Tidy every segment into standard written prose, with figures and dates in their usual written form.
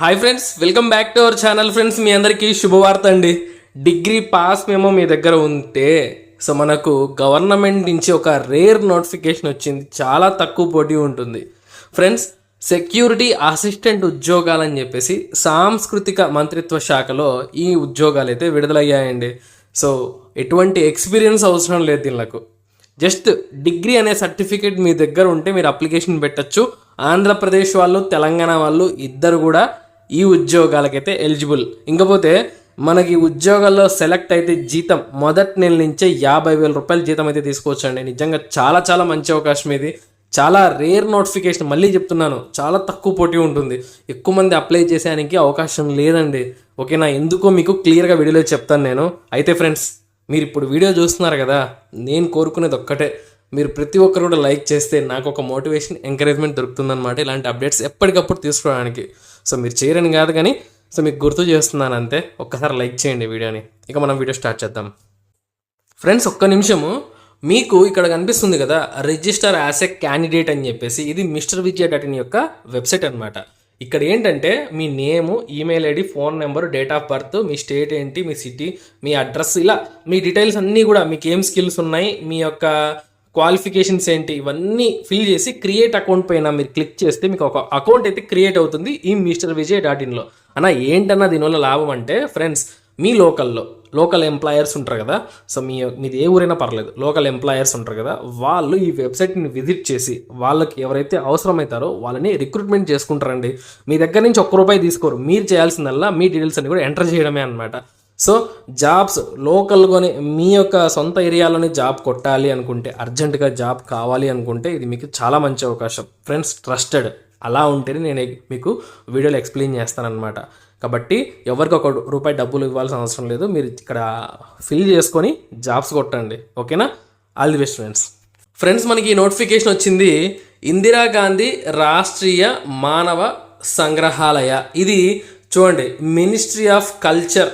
Hi friends, welcome back to our channel. Friends, మీ అందరికీ శుభవార్త అండి. డిగ్రీ పాస్ మేము మీ దగ్గర ఉంటే మనకు గవర్నమెంట్ నుంచి ఒక రేర్ నోటిఫికేషన్ వచ్చింది. చాలా తక్కువ పోటీ ఉంటుంది ఫ్రెండ్స్. సెక్యూరిటీ అసిస్టెంట్ ఉద్యోగాలని చెప్పేసి సాంస్కృతిక మంత్రిత్వ శాఖలో ఈ ఉద్యోగాలు అయితే విడుదలయ్యాయండి. ఎటువంటి ఎక్స్పీరియన్స్ అవసరం లేదు దీనికి. జస్ట్ డిగ్రీ అనే సర్టిఫికేట్ మీ దగ్గర ఉంటే మీరు అప్లికేషన్ పెట్టచ్చు. ఆంధ్రప్రదేశ్ వాళ్ళు, తెలంగాణ వాళ్ళు ఇద్దరు కూడా ఈ ఉద్యోగాలకైతే ఎలిజిబుల్. ఇంకపోతే మనకి ఉద్యోగాల్లో సెలెక్ట్ అయితే జీతం మొదటి నెల నుంచే 50,000 రూపాయల జీతం అయితే తీసుకోవచ్చు అండి. నిజంగా చాలా చాలా మంచి అవకాశం ఇది. చాలా రేర్ నోటిఫికేషన్, మళ్ళీ చెప్తున్నాను, చాలా తక్కువ పోటీ ఉంటుంది. ఎక్కువ మంది అప్లై చేసేదానికి అవకాశం లేదండి. ఓకేనా? ఎందుకో మీకు క్లియర్గా వీడియోలో చెప్తాను నేను. అయితే ఫ్రెండ్స్, మీరు ఇప్పుడు వీడియో చూస్తున్నారు కదా, నేను కోరుకునేది ఒక్కటే, మీరు ప్రతి ఒక్కరు కూడా లైక్ చేస్తే నాకు ఒక మోటివేషన్, ఎంకరేజ్మెంట్ దొరుకుతుందన్నమాట ఇలాంటి అప్డేట్స్ ఎప్పటికప్పుడు తీసుకోవడానికి. మీరు చేయరని కాదు కానీ మీకు గుర్తు చేస్తున్నాను అంతే. ఒక్కసారి లైక్ చేయండి వీడియోని. ఇక మనం వీడియో స్టార్ట్ చేద్దాం. ఫ్రెండ్స్, ఒక్క నిమిషము. మీకు ఇక్కడ కనిపిస్తుంది కదా, రిజిస్టర్ యాజ్ ఎ క్యాండిడేట్ అని చెప్పేసి, ఇది మిస్టర్ విజయ.in యొక్క వెబ్సైట్ అనమాట. ఇక్కడ ఏంటంటే మీ name, email ID, phone number, date of birth, మీ స్టేట్ ఏంటి, మీ సిటీ, మీ అడ్రస్, ఇలా మీ డీటెయిల్స్ అన్నీ కూడా, మీకు ఏం స్కిల్స్ ఉన్నాయి, మీ యొక్క క్వాలిఫికేషన్స్ ఏంటి, ఇవన్నీ ఫిల్ చేసి క్రియేట్ అకౌంట్ పైన మీరు క్లిక్ చేస్తే మీకు ఒక అకౌంట్ అయితే క్రియేట్ అవుతుంది ఈ మిస్టర్ విజయ.inలో. అన్న ఏంటన్నా దీనివల్ల లాభం అంటే ఫ్రెండ్స్, మీ లోకల్ ఎంప్లాయర్స్ ఉంటారు కదా, మీది ఏ ఊరైనా పర్లేదు, లోకల్ ఎంప్లాయర్స్ ఉంటారు కదా, వాళ్ళు ఈ వెబ్సైట్ని విజిట్ చేసి వాళ్ళకి ఎవరైతే అవసరమవుతారో వాళ్ళని రిక్రూట్మెంట్ చేసుకుంటారండి. మీ దగ్గర నుంచి ₹1 తీసుకోరు. మీరు చేయాల్సిందల్లా మీ డీటెయిల్స్ అన్ని కూడా ఎంటర్ చేయడమే అనమాట. జాబ్స్ లోకల్గానే మీ యొక్క సొంత ఏరియాలోనే జాబ్ కొట్టాలి అనుకుంటే, అర్జెంటుగా జాబ్ కావాలి అనుకుంటే ఇది మీకు చాలా మంచి అవకాశం ఫ్రెండ్స్. ట్రస్టెడ్ అలా ఉంటేనే నేను మీకు వీడియోలో ఎక్స్ప్లెయిన్ చేస్తానన్నమాట. కాబట్టి ఎవరికి ₹1 డబ్బులు ఇవ్వాల్సిన అవసరం లేదు. మీరు ఇక్కడ ఫిల్ చేసుకొని జాబ్స్ కొట్టండి. ఓకేనా? All the best friends. మనకి ఈ నోటిఫికేషన్ వచ్చింది ఇందిరాగాంధీ రాష్ట్రీయ మానవ సంగ్రహాలయ. ఇది చూడండి, ministry of culture,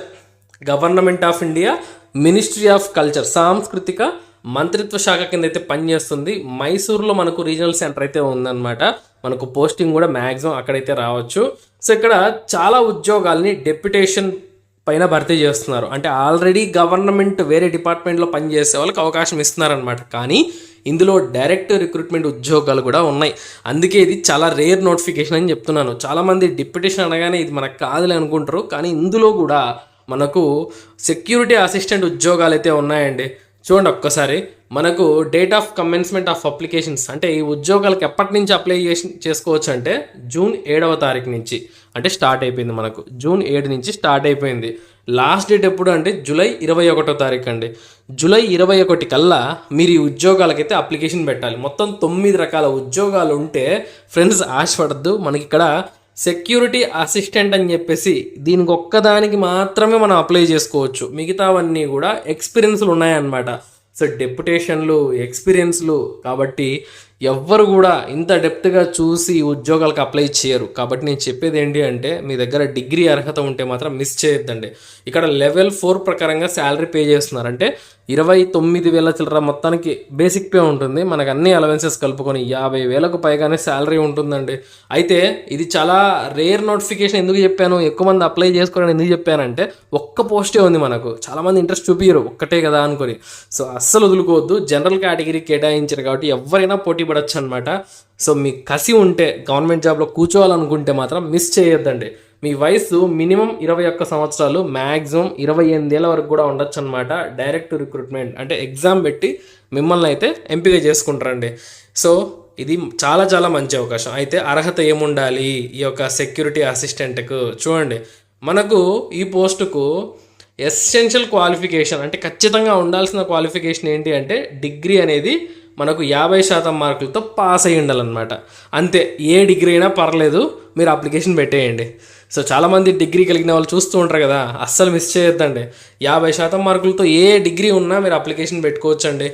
government of India, ministry of culture, సాంస్కృతిక మంత్రిత్వ శాఖ కింద అయితే పనిచేస్తుంది. మైసూర్లో మనకు రీజనల్ సెంటర్ అయితే ఉందన్నమాట. మనకు పోస్టింగ్ కూడా మ్యాక్సిమం అక్కడైతే రావచ్చు. ఇక్కడ చాలా ఉద్యోగాల్ని డెప్యుటేషన్ పైన భర్తీ చేస్తున్నారు. అంటే ఆల్రెడీ గవర్నమెంట్ వేరే డిపార్ట్మెంట్లో పనిచేసే వాళ్ళకి అవకాశం ఇస్తున్నారనమాట. కానీ ఇందులో డైరెక్ట్ రిక్రూట్మెంట్ ఉద్యోగాలు కూడా ఉన్నాయి. అందుకే ఇది చాలా రేర్ నోటిఫికేషన్ అని చెప్తున్నాను. చాలామంది డిప్యుటేషన్ అనగానే ఇది మనకు కాదులే అనుకుంటారు. కానీ ఇందులో కూడా మనకు సెక్యూరిటీ అసిస్టెంట్ ఉద్యోగాలు అయితే ఉన్నాయండి. చూడండి ఒక్కసారి, మనకు date of commencement of applications, అంటే ఈ ఉద్యోగాలకు ఎప్పటి నుంచి అప్లై చేసుకోవచ్చు అంటే జూన్ 7వ తారీఖు నుంచి అంటే స్టార్ట్ అయిపోయింది. మనకు జూన్ 7 నుంచి స్టార్ట్ అయిపోయింది. లాస్ట్ డేట్ ఎప్పుడు అంటే జూలై 21వ తారీఖు అండి. జూలై 21 కల్లా మీరు ఈ ఉద్యోగాలకైతే అప్లికేషన్ పెట్టాలి. మొత్తం 9 రకాల ఉద్యోగాలు ఉంటే ఫ్రెండ్స్ ఆశపడద్దు. మనకి ఇక్కడ సెక్యూరిటీ అసిస్టెంట్ అని చెప్పేసి దీనికి ఒక్కదానికి మాత్రమే మనం అప్లై చేసుకోవచ్చు. మిగతావన్నీ కూడా ఎక్స్పీరియన్స్లు ఉన్నాయన్నమాట. డెప్యుటేషన్లు, ఎక్స్పీరియన్స్లు, కాబట్టి ఎవ్వరు కూడా ఇంత డెప్త్గా చూసి ఉద్యోగాలకు అప్లై చేయరు. కాబట్టి నేను చెప్పేది ఏంటి అంటే, మీ దగ్గర డిగ్రీ అర్హత ఉంటే మాత్రం మిస్ చేయొద్దండి. ఇక్కడ లెవెల్ 4 ప్రకారంగా శాలరీ పే చేస్తున్నారు. అంటే 29,000 చిల్లర మొత్తానికి బేసిక్ పే ఉంటుంది. మనకు అన్ని అలవెన్సెస్ కలుపుకొని 50,000కు పైగానే శాలరీ ఉంటుందండి. అయితే ఇది చాలా రేర్ నోటిఫికేషన్. ఎందుకు చెప్పాను, ఎక్కువ మంది అప్లై చేసుకోవాలని ఎందుకు చెప్పానంటే, ఒక్క పోస్టే ఉంది. మనకు చాలామంది ఇంట్రెస్ట్ చూపించరు, ఒక్కటే కదా అనుకొని. అస్సలు వదులుకోవద్దు. జనరల్ కేటగిరీ కేటాయించారు కాబట్టి ఎవరైనా పోటీ పడవచ్చు అనమాట. మీ కసి ఉంటే గవర్నమెంట్ జాబ్లో కూర్చోవాలనుకుంటే మాత్రం మిస్ చేయొద్దండి. మీ వయసు మినిమం 21 సంవత్సరాలు, మ్యాక్సిమం 28 ఏళ్ళ వరకు కూడా ఉండొచ్చు అనమాట. డైరెక్ట్ రిక్రూట్మెంట్ అంటే ఎగ్జామ్ పెట్టి మిమ్మల్ని అయితే ఎంపిక చేసుకుంటారండి. ఇది చాలా చాలా మంచి అవకాశం. అయితే అర్హత ఏముండాలి ఈ యొక్క సెక్యూరిటీ అసిస్టెంట్కు? చూడండి, మనకు ఈ పోస్టుకు ఎసెన్షియల్ క్వాలిఫికేషన్ అంటే ఖచ్చితంగా ఉండాల్సిన క్వాలిఫికేషన్ ఏంటి అంటే, డిగ్రీ అనేది మనకు 50% మార్కులతో పాస్ అయ్యి ఉండాలన్నమాట. అంతే, ఏ డిగ్రీ అయినా పర్లేదు, మీరు అప్లికేషన్ పెట్టేయండి. చాలామంది డిగ్రీ కలిగిన వాళ్ళు చూస్తూ ఉంటారు కదా, అస్సలు మిస్ చేయొద్దండి. 50% మార్కులతో ఏ డిగ్రీ ఉన్నా మీరు అప్లికేషన్ పెట్టుకోవచ్చండి.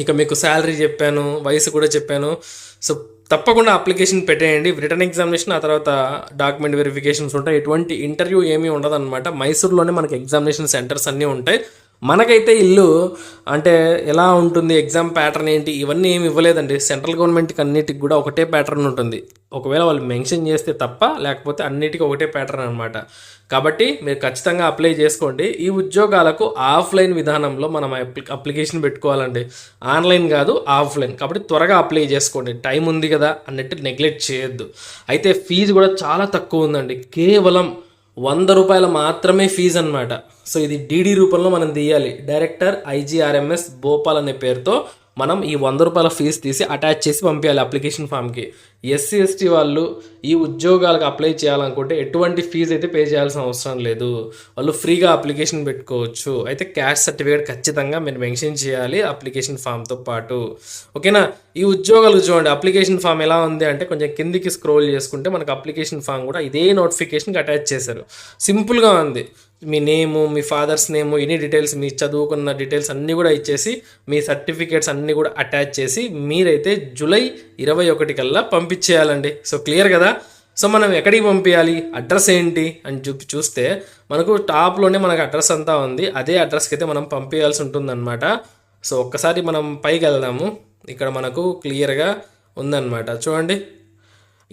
ఇక మీకు శాలరీ చెప్పాను, వయసు కూడా చెప్పాను. తప్పకుండా అప్లికేషన్ పెట్టేయండి. రిటర్న్ ఎగ్జామినేషన్, ఆ తర్వాత డాక్యుమెంట్ వెరిఫికేషన్స్ ఉంటాయి. ఎటువంటి ఇంటర్వ్యూ ఏమీ ఉండదన్నమాట. మైసూర్లోనే మనకి ఎగ్జామినేషన్ సెంటర్స్ అన్నీ ఉంటాయి. మనకైతే ఇల్లు అంటే ఎలా ఉంటుంది, ఎగ్జామ్ ప్యాటర్న్ ఏంటి, ఇవన్నీ ఏమి ఇవ్వలేదండి. సెంట్రల్ గవర్నమెంట్కి అన్నిటికి కూడా ఒకటే ప్యాటర్న్ ఉంటుంది. ఒకవేళ వాళ్ళు మెన్షన్ చేస్తే తప్ప, లేకపోతే అన్నిటికీ ఒకటే ప్యాటర్న్ అనమాట. కాబట్టి మీరు ఖచ్చితంగా అప్లై చేసుకోండి. ఈ ఉద్యోగాలకు ఆఫ్లైన్ విధానంలో మనం అప్లికేషన్ పెట్టుకోవాలండి, ఆన్లైన్ కాదు, ఆఫ్లైన్. కాబట్టి త్వరగా అప్లై చేసుకోండి, టైం ఉంది కదా అన్నట్టు నెగ్లెక్ట్ చేయొద్దు. అయితే ఫీజు కూడా చాలా తక్కువ ఉందండి, కేవలం 100 రూపాయలు మాత్రమే ఫీజు అనమాట. సో ఇది డీడీ రూపంలో మనం తీయాలి. డైరెక్టర్ IGRMS భోపాల్ అనే పేరుతో మనం ఈ 100 రూపాయల ఫీజు తీసి అటాచ్ చేసి పంపించాలి అప్లికేషన్ ఫామ్కి. SC ST వాళ్ళు ఈ ఉద్యోగాలకు అప్లై చేయాలనుకుంటే ఎటువంటి ఫీజు అయితే పే చేయాల్సిన అవసరం లేదు, వాళ్ళు ఫ్రీగా అప్లికేషన్ పెట్టుకోవచ్చు. అయితే క్యాస్ట్ సర్టిఫికేట్ ఖచ్చితంగా మీరు మెన్షన్ చేయాలి అప్లికేషన్ ఫామ్తో పాటు. ఓకేనా? ఈ ఉద్యోగాలకు చూడండి అప్లికేషన్ ఫామ్ ఎలా ఉంది అంటే, కొంచెం కిందికి స్క్రోల్ చేసుకుంటే మనకు అప్లికేషన్ ఫామ్ కూడా ఇదే నోటిఫికేషన్కి అటాచ్ చేశారు. సింపుల్గా ఉంది. మీ నేము, మీ ఫాదర్స్ నేము, ఎనీ డీటెయిల్స్, మీ చదువుకున్న డీటెయిల్స్ అన్నీ కూడా ఇచ్చేసి, మీ సర్టిఫికేట్స్ అన్నీ కూడా అటాచ్ చేసి మీరైతే జూలై 21 కల్లా పంపించేయాలండి. సో క్లియర్ కదా? సో మనం ఎక్కడికి పంపించాలి, అడ్రస్ ఏంటి అని చూస్తే మనకు టాప్లోనే మనకు అడ్రస్ అంతా ఉంది. అదే అడ్రస్కి అయితే మనం పంపించాల్సి ఉంటుందన్నమాట. సో ఒక్కసారి మనం పైకి వెళ్దాము. ఇక్కడ మనకు క్లియర్గా ఉందన్నమాట. చూడండి,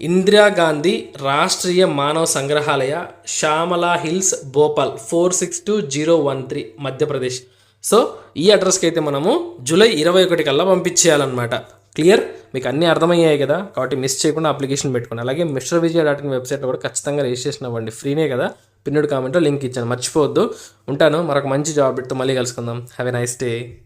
ఇందిరాగాంధీ రాష్ట్రీయ మానవ సంగ్రహాలయ, శ్యామలా హిల్స్, భోపాల్ 462013 మధ్యప్రదేశ్. సో ఈ అడ్రస్కి అయితే మనము జూలై 21 కల్లా పంపించేయాలన్నమాట. క్లియర్? మీకు అన్నీ అర్థమయ్యాయి కదా? కాబట్టి మిస్ చేయకుండా అప్లికేషన్ పెట్టుకోండి. అలాగే MrVijay.in వెబ్సైట్లో కూడా ఖచ్చితంగా రిజిస్ట్రేషన్ అవ్వండి, ఫ్రీనే కదా. పిన్నెడ్ కామెంట్లో లింక్ ఇచ్చాను, మర్చిపోవద్దు. ఉంటాను, మరొక మంచి జాబ్ పెడుతూ మళ్ళీ కలుసుకుందాం. Have a nice day.